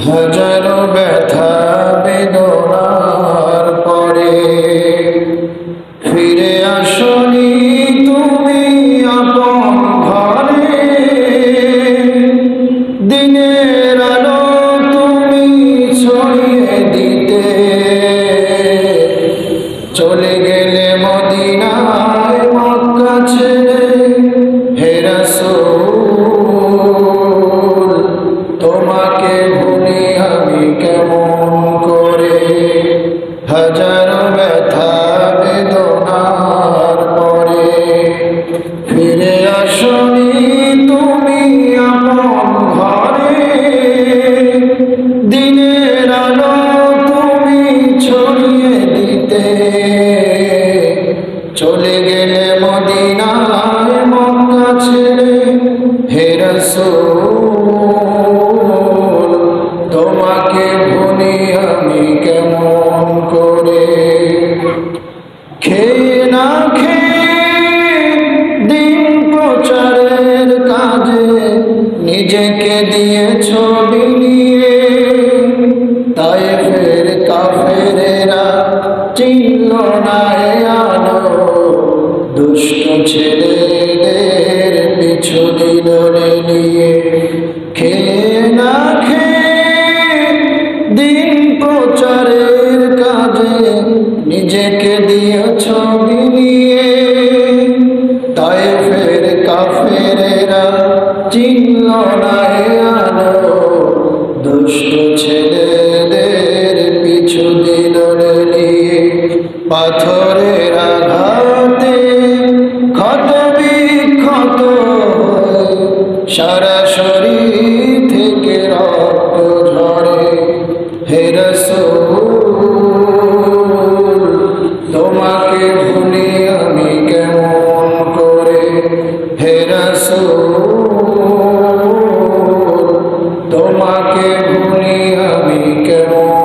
হাজারো ব্যথা বেদনার পরে ফিরে আসনি তুমি আপন ঘরে। দিনের আলো তুমি ছড়িয়ে দিতে চলে গেলে মদিনায় মক্কা ছেড়ে। হে রাসূল তোমাকে ভুলি আমি কেমন করে। হাজারো ব্যথা বেদনার পরে ফিরে আসনি তুমি আপন ঘরে। দিনের আলো তুমি ছড়িয়ে দিতে চলে গেলে মদিনায় মক্কা ছেড়ে। হে রাসূল তোমাকে ভুলি আমি কেমন করে। খেয়ে না খেয়ে দিন প্রচারের কাজে নিজেকে দিয়েছ বিলিয়ে। তায়েফের কাফেরেরা চিনল না এ আলো, দুষ্ট ছেলেদের পিছু দিল নিয়ে। খেয়ে না খেয়ে দিন প্রচারের কাজে নিজেকে দিয়েছ বিলিয়ে। তায়েফের কাফেরেরা চিনল না এ আলো, দুষ্ট ছেলেদের পিছু দিল নিয়ে। পাথরের আঘাতে ক্ষত বিক্ষত সারা শরীর থেকে রক্ত ঝরে। হে রাসূল তোমাকে ভুলি আমি কেমন করে। হে রাসূল তোমাকে ভুলি আমি কেমন